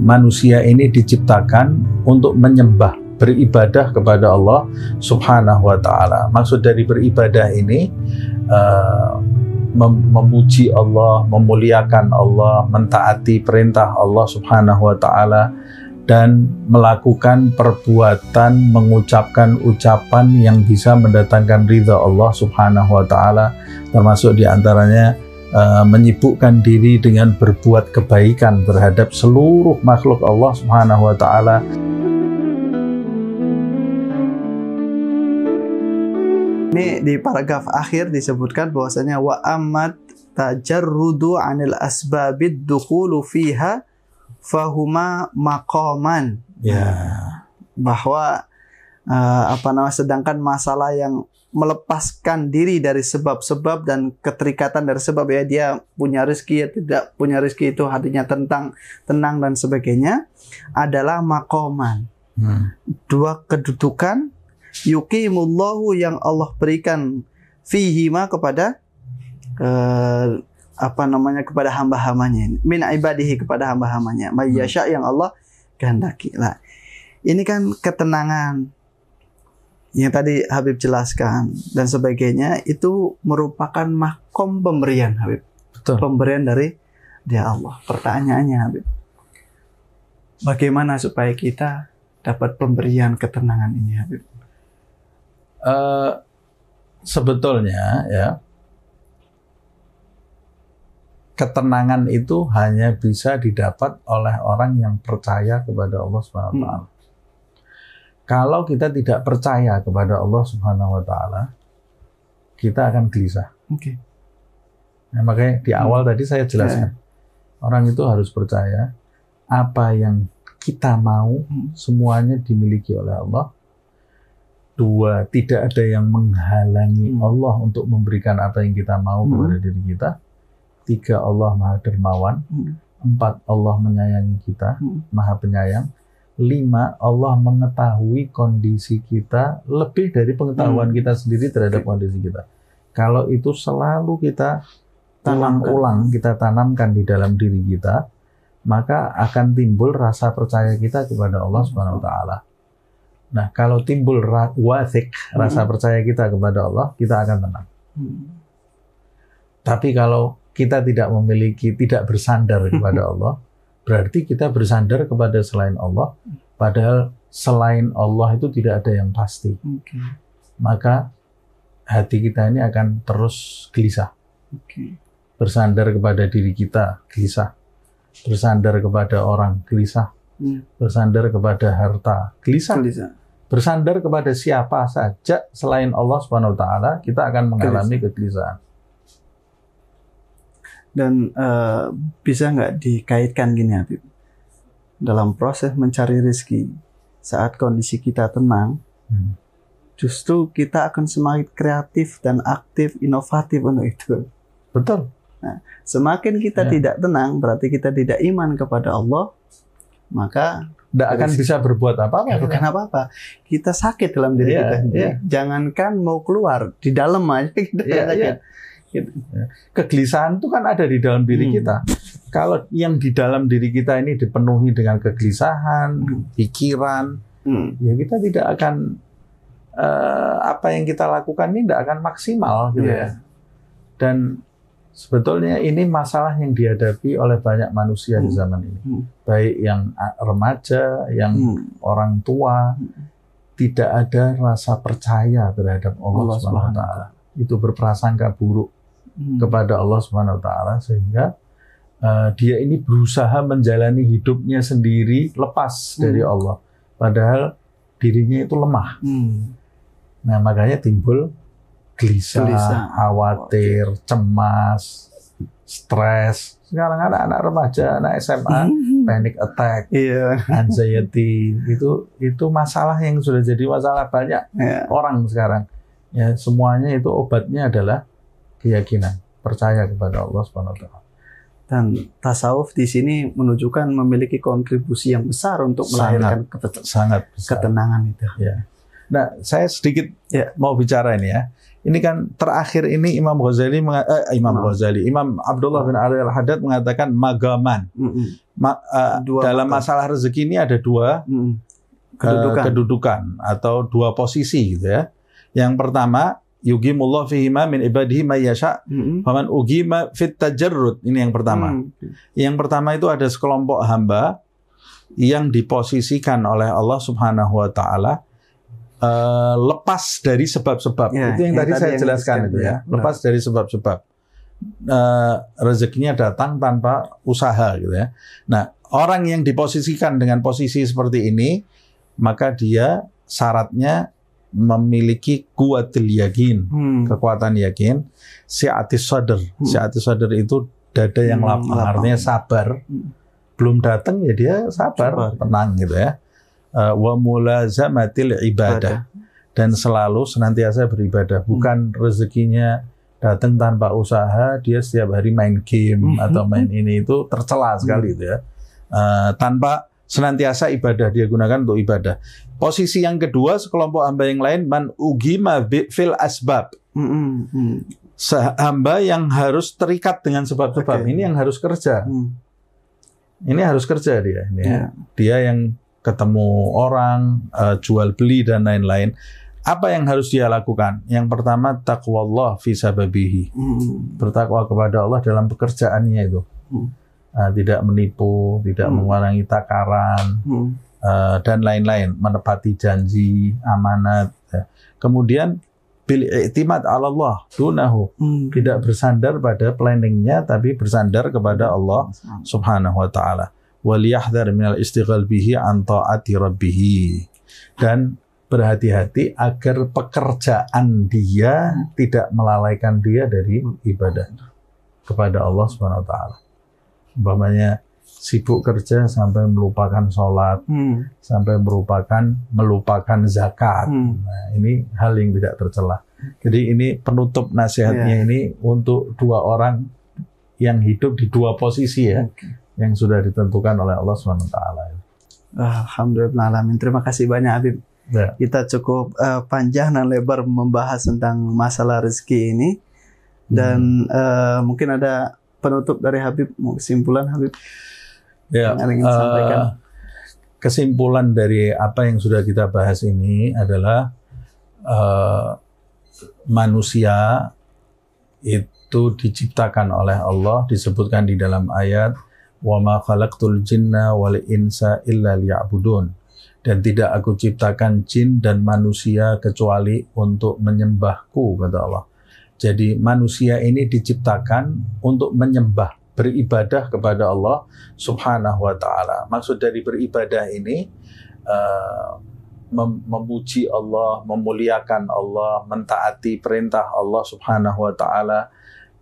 manusia ini diciptakan untuk menyembah, beribadah kepada Allah Subhanahu wa Ta'ala. Maksud dari beribadah ini memuji Allah, memuliakan Allah, mentaati perintah Allah Subhanahu wa Ta'ala, dan melakukan perbuatan, mengucapkan ucapan yang bisa mendatangkan ridha Allah Subhanahu wa Ta'ala, termasuk diantaranya menyibukkan diri dengan berbuat kebaikan terhadap seluruh makhluk Allah Subhanahu wa Ta'ala. Ini di paragraf akhir disebutkan bahwasanya wa ammat tajarrudu 'anil asbabid dukhulu fiha fahuma maqaman. Ya. Bahwa sedangkan masalah yang melepaskan diri dari sebab-sebab dan keterikatan dari sebab, ya dia punya rezeki, ya tidak punya rezeki, itu hatinya tenang dan sebagainya, adalah maqaman. Dua kedudukan yuqimullahu yang Allah berikan fihima kepada kepada hamba-hambanya, min ibadihi, kepada hamba-hambanya, mayyasha, yang Allah kehendaki. Nah, ini kan ketenangan yang tadi Habib jelaskan dan sebagainya, itu merupakan makom pemberian, Habib. Betul. Pemberian dari dia Allah. Pertanyaannya, Habib, bagaimana supaya kita dapat pemberian ketenangan ini, Habib? Sebetulnya ya, ketenangan itu hanya bisa didapat oleh orang yang percaya kepada Allah Subhanahu wa Ta'ala. Kalau kita tidak percaya kepada Allah Subhanahu wa Ta'ala, kita akan gelisah. Oke. Nah, makanya di awal tadi saya jelaskan, orang itu harus percaya apa yang kita mau semuanya dimiliki oleh Allah. Dua, tidak ada yang menghalangi Allah untuk memberikan apa yang kita mau kepada diri kita. Tiga, Allah Maha Dermawan. Empat, Allah menyayangi kita, Maha Penyayang. Lima, Allah mengetahui kondisi kita lebih dari pengetahuan kita sendiri terhadap kondisi kita. Kalau itu selalu kita ulang-ulang, kita tanamkan di dalam diri kita, maka akan timbul rasa percaya kita kepada Allah Subhanahu wa Ta'ala. Nah, kalau timbul wathik, rasa percaya kita kepada Allah, kita akan tenang. Tapi kalau kita tidak bersandar kepada Allah, berarti kita bersandar kepada selain Allah, padahal selain Allah itu tidak ada yang pasti. Maka hati kita ini akan terus gelisah. Bersandar kepada diri kita, gelisah. Bersandar kepada orang, gelisah. Bersandar kepada harta, gelisah. Bersandar kepada siapa saja selain Allah Subhanahu wa Ta'ala, kita akan mengalami kegelisahan. Dan bisa nggak dikaitkan gini, Habib? Dalam proses mencari rezeki, saat kondisi kita tenang, justru kita akan semakin kreatif dan aktif, inovatif untuk itu. Betul. Nah, semakin kita tidak tenang, berarti kita tidak iman kepada Allah, maka tidak akan bisa berbuat apa-apa. Bukan apa-apa. Kita sakit dalam diri kita. Jangankan mau keluar, di dalam aja kita sakit. Kegelisahan itu kan ada di dalam diri kita. Kalau yang di dalam diri kita ini dipenuhi dengan kegelisahan, pikiran, ya kita tidak akan apa yang kita lakukan ini tidak akan maksimal, gitu ya. Dan sebetulnya ini masalah yang dihadapi oleh banyak manusia di zaman ini, baik yang remaja, yang orang tua, tidak ada rasa percaya terhadap Allah Subhanahu wa Ta'ala. Itu berprasangka buruk kepada Allah Subhanahu wa Ta'ala, sehingga dia ini berusaha menjalani hidupnya sendiri lepas dari Allah, padahal dirinya itu lemah. Nah, makanya timbul gelisah, khawatir, cemas, stres. Sekarang anak-anak remaja, anak SMA, panic attack, anxiety, itu masalah yang sudah jadi masalah banyak orang sekarang. Ya, semuanya itu obatnya adalah keyakinan, percaya kepada Allah Subhanahu wa Ta'ala. Dan tasawuf di sini menunjukkan memiliki kontribusi yang besar untuk melahirkan ketenangan itu. Ya. Nah, saya sedikit mau bicara ini ya. Ini kan terakhir ini Imam Abdullah bin Ali Al-Haddad mengatakan magaman. dalam masalah rezeki ini ada dua kedudukan atau dua posisi gitu ya. Yang pertama, yugimullah fihima min ibadihi may yasha faman ugima fit tajarrud. Ini yang pertama. Yang pertama itu ada sekelompok hamba yang diposisikan oleh Allah Subhanahu wa taala lepas dari sebab-sebab. Itu yang tadi saya jelaskan itu ya. Lepas dari sebab-sebab. Rezekinya datang tanpa usaha gitu ya. Nah, orang yang diposisikan dengan posisi seperti ini, maka dia syaratnya memiliki kuwatul yakin, kekuatan yakin, si'atis sadr. Si'atis sadr itu dada yang lapang, artinya sabar. Belum datang ya dia sabar, tenang gitu ya. Wa mulazamatil ibadah, dan selalu senantiasa beribadah. Bukan rezekinya datang tanpa usaha, dia setiap hari main game atau main ini, itu tercela sekali itu ya. Tanpa senantiasa ibadah, dia gunakan untuk ibadah. Posisi yang kedua, sekelompok hamba yang lain, man ugima fil asbab. Hamba yang harus terikat dengan sebab-sebab. Ini yang harus kerja. Ini harus kerja dia. Dia yang ketemu orang, jual beli dan lain-lain. Apa yang harus dia lakukan? Yang pertama, taqwallah fi sababihi. Bertakwa kepada Allah dalam pekerjaannya itu. Tidak menipu, tidak mengurangi takaran, dan lain-lain. Menepati janji, amanat. Kemudian, bil i'timad 'ala Allah dunahu. Tidak bersandar pada planningnya, tapi bersandar kepada Allah Subhanahu wa taala. Waliyahdhar minal istighal bihi an ta'ati rabbih. Dan berhati-hati agar pekerjaan dia tidak melalaikan dia dari ibadah kepada Allah Subhanahu wa taala. Umpamanya sibuk kerja sampai melupakan sholat, sampai melupakan zakat. Nah, ini hal yang tidak tercela. Jadi ini penutup nasihatnya ini untuk dua orang yang hidup di dua posisi ya, yang sudah ditentukan oleh Allah Subhanahu wa taala. Alhamdulillah. Terima kasih banyak Habib. Ya. Kita cukup panjang dan lebar membahas tentang masalah rezeki ini, dan mungkin ada penutup dari Habib, kesimpulan Habib yang ingin sampaikan. Kesimpulan dari apa yang sudah kita bahas ini adalah manusia itu diciptakan oleh Allah, disebutkan di dalam ayat wa ma khalaqtul jinna wal insa illa liya'budun, dan tidak aku ciptakan jin dan manusia kecuali untuk menyembahku, kata Allah. Jadi manusia ini diciptakan untuk menyembah, beribadah kepada Allah Subhanahu wa ta'ala. Maksud dari beribadah ini memuji Allah, memuliakan Allah, mentaati perintah Allah Subhanahu wa ta'ala,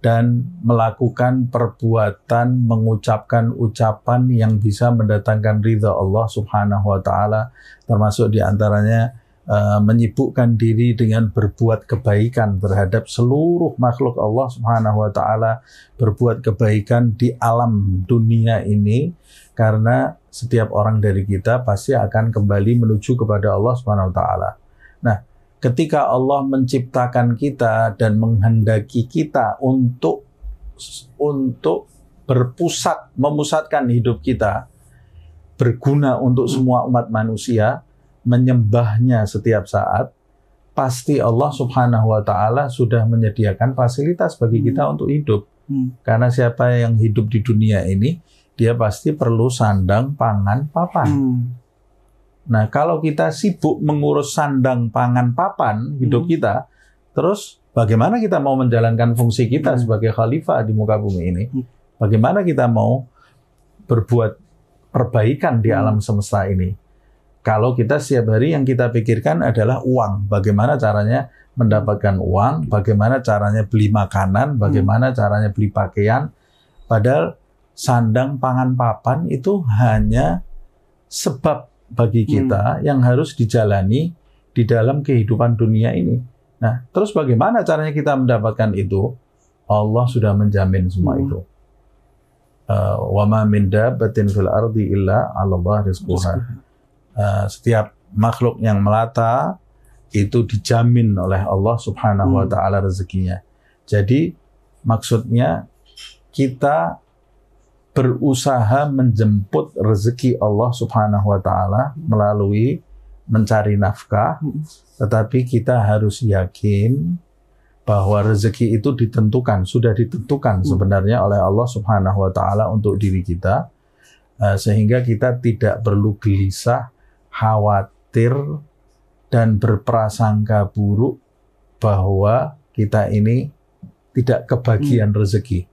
dan melakukan perbuatan, mengucapkan ucapan yang bisa mendatangkan ridha Allah Subhanahu wa ta'ala, termasuk diantaranya menyibukkan diri dengan berbuat kebaikan terhadap seluruh makhluk Allah Subhanahu wa ta'ala, berbuat kebaikan di alam dunia ini, karena setiap orang dari kita pasti akan kembali menuju kepada Allah Subhanahu wa ta'ala. Nah, ketika Allah menciptakan kita dan menghendaki kita untuk memusatkan hidup kita berguna untuk semua umat manusia, menyembahnya setiap saat, pasti Allah Subhanahu wa ta'ala sudah menyediakan fasilitas bagi kita untuk hidup. Karena siapa yang hidup di dunia ini, dia pasti perlu sandang, pangan, papan. Nah, kalau kita sibuk mengurus sandang, pangan, papan hidup kita, terus bagaimana kita mau menjalankan fungsi kita sebagai khalifah di muka bumi ini? Bagaimana kita mau berbuat perbaikan di alam semesta ini? Kalau kita setiap hari yang kita pikirkan adalah uang, bagaimana caranya mendapatkan uang, bagaimana caranya beli makanan, bagaimana caranya beli pakaian, padahal sandang, pangan, papan itu hanya sebab bagi kita yang harus dijalani di dalam kehidupan dunia ini. Nah, terus bagaimana caranya kita mendapatkan itu? Allah sudah menjamin semua itu. Wa ma min dabbatin fil ardi illa 'ala Allah rizquha. Setiap makhluk yang melata itu dijamin oleh Allah Subhanahu wa ta'ala rezekinya. Jadi maksudnya kita berusaha menjemput rezeki Allah Subhanahu wa taala melalui mencari nafkah, tetapi kita harus yakin bahwa rezeki itu sudah ditentukan sebenarnya oleh Allah Subhanahu wa taala untuk diri kita, sehingga kita tidak perlu gelisah, khawatir dan berprasangka buruk bahwa kita ini tidak kebagian rezeki.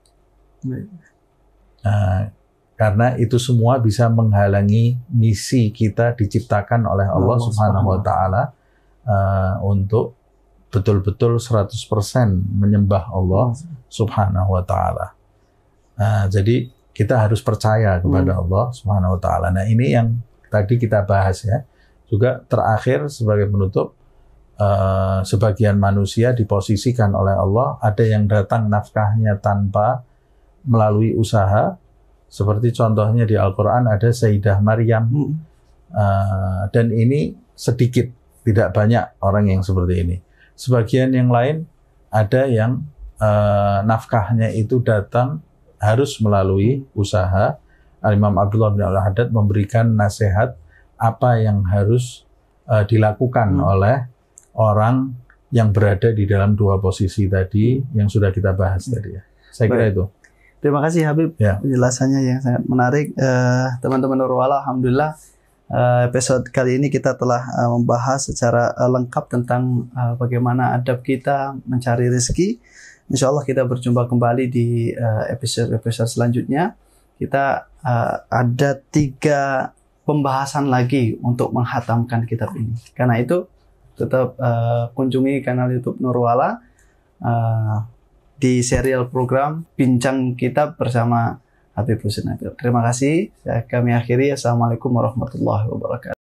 Karena itu semua bisa menghalangi misi kita diciptakan oleh Allah Subhanahu wa taala untuk betul-betul 100% menyembah Allah Subhanahu wa taala. Jadi kita harus percaya kepada Allah Subhanahu wa taala. Nah, ini yang tadi kita bahas ya. Juga terakhir sebagai penutup, sebagian manusia diposisikan oleh Allah, ada yang datang nafkahnya tanpa melalui usaha. Seperti contohnya di Al-Quran ada Sayyidah Maryam. Dan ini sedikit, tidak banyak orang yang seperti ini. Sebagian yang lain ada yang nafkahnya itu datang harus melalui usaha. Al-Imam Abdullah bin Al-Haddad memberikan nasihat apa yang harus dilakukan oleh orang yang berada di dalam dua posisi tadi yang sudah kita bahas tadi ya. Saya kira itu. Terima kasih Habib, penjelasannya yang sangat menarik. Teman-teman Nurwala, alhamdulillah episode kali ini kita telah membahas secara lengkap tentang bagaimana adab kita mencari rezeki. Insya Allah kita berjumpa kembali di episode selanjutnya. Kita ada 3 pembahasan lagi untuk menghatamkan kitab ini. Karena itu tetap kunjungi kanal YouTube Nurwala di serial program Bincang Kitab bersama Habib Husin Nabil. Terima kasih. Kami akhiri. Assalamualaikum warahmatullahi wabarakatuh.